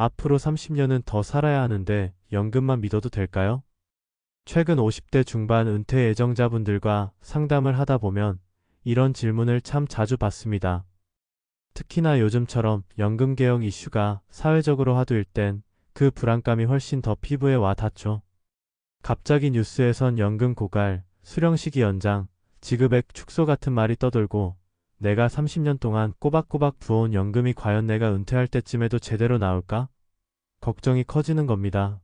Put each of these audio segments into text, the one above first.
앞으로 30년은 더 살아야 하는데 연금만 믿어도 될까요? 최근 50대 중반 은퇴 예정자분들과 상담을 하다 보면 이런 질문을 참 자주 받습니다. 특히나 요즘처럼 연금개혁 이슈가 사회적으로 화두일 땐 그 불안감이 훨씬 더 피부에 와 닿죠. 갑자기 뉴스에선 연금 고갈, 수령시기 연장, 지급액 축소 같은 말이 떠돌고 내가 30년 동안 꼬박꼬박 부어온 연금이 과연 내가 은퇴할 때쯤에도 제대로 나올까? 걱정이 커지는 겁니다.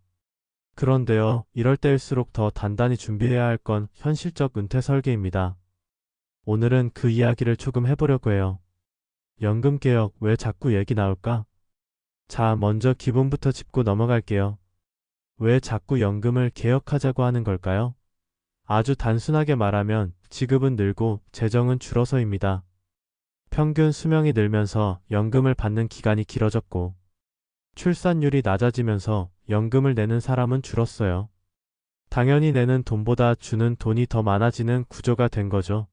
그런데요, 이럴 때일수록 더 단단히 준비해야 할 건 현실적 은퇴 설계입니다. 오늘은 그 이야기를 조금 해보려고 해요. 연금 개혁 왜 자꾸 얘기 나올까? 자, 먼저 기본부터 짚고 넘어갈게요. 왜 자꾸 연금을 개혁하자고 하는 걸까요? 아주 단순하게 말하면 지급은 늘고 재정은 줄어서입니다. 평균 수명이 늘면서 연금을 받는 기간이 길어졌고 출산율이 낮아지면서 연금을 내는 사람은 줄었어요. 당연히 내는 돈보다 주는 돈이 더 많아지는 구조가 된 거죠.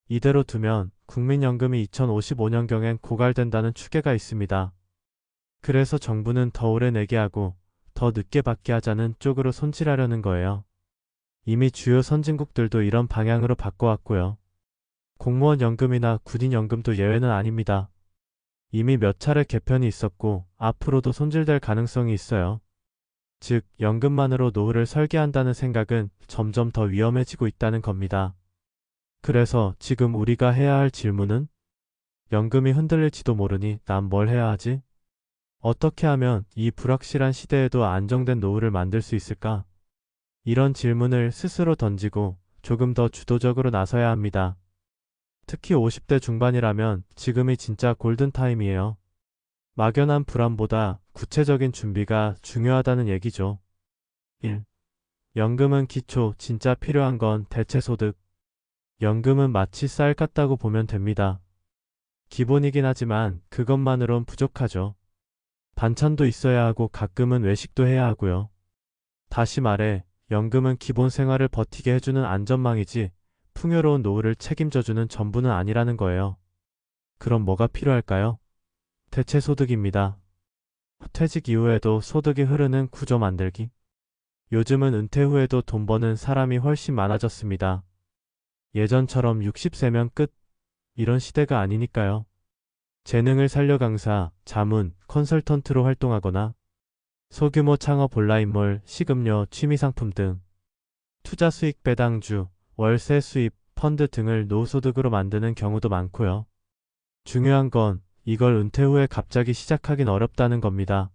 이대로 두면 국민연금이 2055년경엔 고갈된다는 추계가 있습니다. 그래서 정부는 더 오래 내게 하고 더 늦게 받게 하자는 쪽으로 손질하려는 거예요. 이미 주요 선진국들도 이런 방향으로 바꿔왔고요. 공무원 연금이나 군인 연금도 예외는 아닙니다. 이미 몇 차례 개편이 있었고 앞으로도 손질될 가능성이 있어요. 즉, 연금만으로 노후를 설계한다는 생각은 점점 더 위험해지고 있다는 겁니다. 그래서 지금 우리가 해야 할 질문은 연금이 흔들릴지도 모르니 난 뭘 해야 하지? 어떻게 하면 이 불확실한 시대에도 안정된 노후를 만들 수 있을까? 이런 질문을 스스로 던지고 조금 더 주도적으로 나서야 합니다. 특히 50대 중반이라면 지금이 진짜 골든타임이에요. 막연한 불안보다 구체적인 준비가 중요하다는 얘기죠. 1. 연금은 기초, 진짜 필요한 건 대체소득. 연금은 마치 쌀 같다고 보면 됩니다. 기본이긴 하지만 그것만으론 부족하죠. 반찬도 있어야 하고 가끔은 외식도 해야 하고요. 다시 말해, 연금은 기본 생활을 버티게 해주는 안전망이지 풍요로운 노후를 책임져주는 전부는 아니라는 거예요. 그럼 뭐가 필요할까요? 대체소득입니다. 퇴직 이후에도 소득이 흐르는 구조 만들기. 요즘은 은퇴 후에도 돈 버는 사람이 훨씬 많아졌습니다. 예전처럼 60세면 끝, 이런 시대가 아니니까요. 재능을 살려 강사, 자문, 컨설턴트로 활동하거나 소규모 창업 온라인몰, 식음료, 취미상품 등 투자 수익 배당주, 월세 수입, 펀드 등을 노후소득으로 만드는 경우도 많고요. 중요한 건 이걸 은퇴 후에 갑자기 시작하긴 어렵다는 겁니다.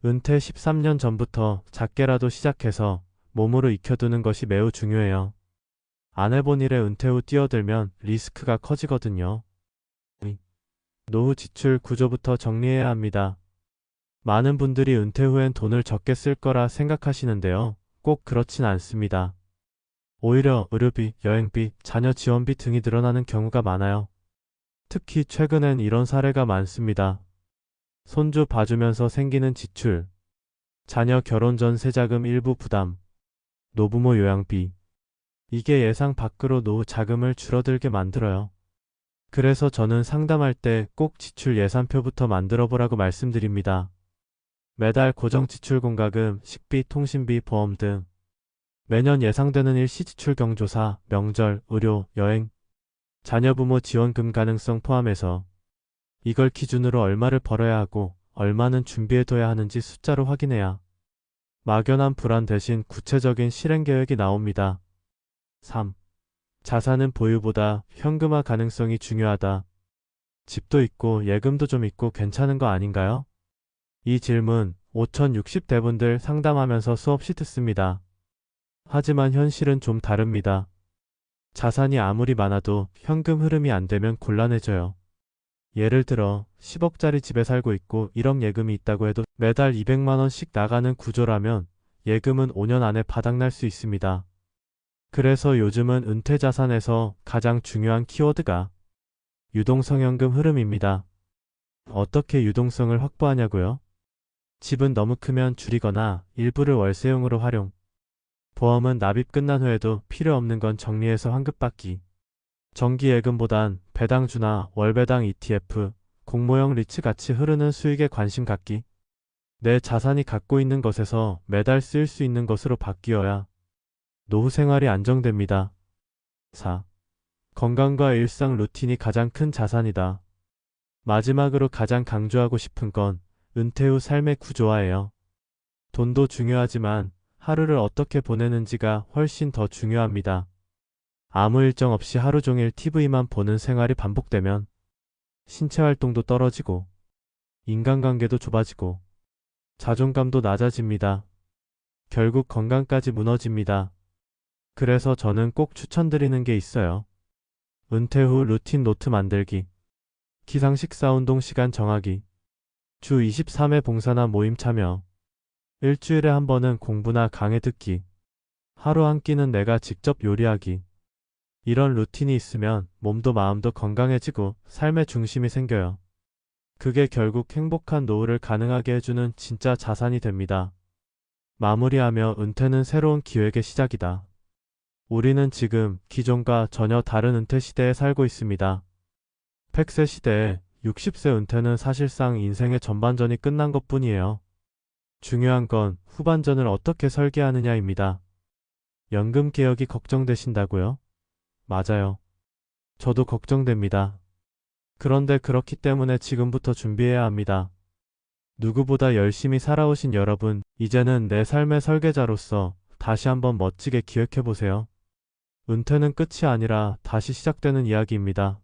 은퇴 13년 전부터 작게라도 시작해서 몸으로 익혀두는 것이 매우 중요해요. 안 해본 일에 은퇴 후 뛰어들면 리스크가 커지거든요. 노후 지출 구조부터 정리해야 합니다. 많은 분들이 은퇴 후엔 돈을 적게 쓸 거라 생각하시는데요. 꼭 그렇진 않습니다. 오히려 의료비, 여행비, 자녀 지원비 등이 늘어나는 경우가 많아요. 특히 최근엔 이런 사례가 많습니다. 손주 봐주면서 생기는 지출, 자녀 결혼 전 세자금 일부 부담, 노부모 요양비. 이게 예상 밖으로 노후 자금을 줄어들게 만들어요. 그래서 저는 상담할 때 꼭 지출 예산표부터 만들어 보라고 말씀드립니다. 매달 고정 지출 공과금, 식비, 통신비, 보험 등 매년 예상되는 일시 지출 경조사, 명절, 의료, 여행, 자녀 부모 지원금 가능성 포함해서 이걸 기준으로 얼마를 벌어야 하고 얼마는 준비해둬야 하는지 숫자로 확인해야 막연한 불안 대신 구체적인 실행 계획이 나옵니다. 3. 자산은 보유보다 현금화 가능성이 중요하다. 집도 있고 예금도 좀 있고 괜찮은 거 아닌가요? 이 질문 5060대분들 상담하면서 수없이 듣습니다. 하지만 현실은 좀 다릅니다. 자산이 아무리 많아도 현금 흐름이 안 되면 곤란해져요. 예를 들어 10억짜리 집에 살고 있고 1억 예금이 있다고 해도 매달 200만원씩 나가는 구조라면 예금은 5년 안에 바닥날 수 있습니다. 그래서 요즘은 은퇴 자산에서 가장 중요한 키워드가 유동성 현금 흐름입니다. 어떻게 유동성을 확보하냐고요? 집은 너무 크면 줄이거나 일부를 월세용으로 활용. 보험은 납입 끝난 후에도 필요 없는 건 정리해서 환급받기. 정기예금보단 배당주나 월배당 ETF, 공모형 리츠 같이 흐르는 수익에 관심 갖기. 내 자산이 갖고 있는 것에서 매달 쓰일 수 있는 것으로 바뀌어야 노후 생활이 안정됩니다. 4. 건강과 일상 루틴이 가장 큰 자산이다. 마지막으로 가장 강조하고 싶은 건 은퇴 후 삶의 구조화예요. 돈도 중요하지만 하루를 어떻게 보내는지가 훨씬 더 중요합니다. 아무 일정 없이 하루 종일 TV만 보는 생활이 반복되면 신체 활동도 떨어지고 인간관계도 좁아지고 자존감도 낮아집니다. 결국 건강까지 무너집니다. 그래서 저는 꼭 추천드리는 게 있어요. 은퇴 후 루틴 노트 만들기, 기상 식사 운동 시간 정하기, 주 23회 봉사나 모임 참여, 일주일에 한 번은 공부나 강의 듣기, 하루 한 끼는 내가 직접 요리하기. 이런 루틴이 있으면 몸도 마음도 건강해지고 삶의 중심이 생겨요. 그게 결국 행복한 노후를 가능하게 해주는 진짜 자산이 됩니다. 마무리하며 은퇴는 새로운 기획의 시작이다. 우리는 지금 기존과 전혀 다른 은퇴 시대에 살고 있습니다. 100세 시대에 60세 은퇴는 사실상 인생의 전반전이 끝난 것뿐이에요. 중요한 건 후반전을 어떻게 설계하느냐입니다. 연금 개혁이 걱정되신다고요? 맞아요. 저도 걱정됩니다. 그런데 그렇기 때문에 지금부터 준비해야 합니다. 누구보다 열심히 살아오신 여러분, 이제는 내 삶의 설계자로서 다시 한번 멋지게 기획해보세요. 은퇴는 끝이 아니라 다시 시작되는 이야기입니다.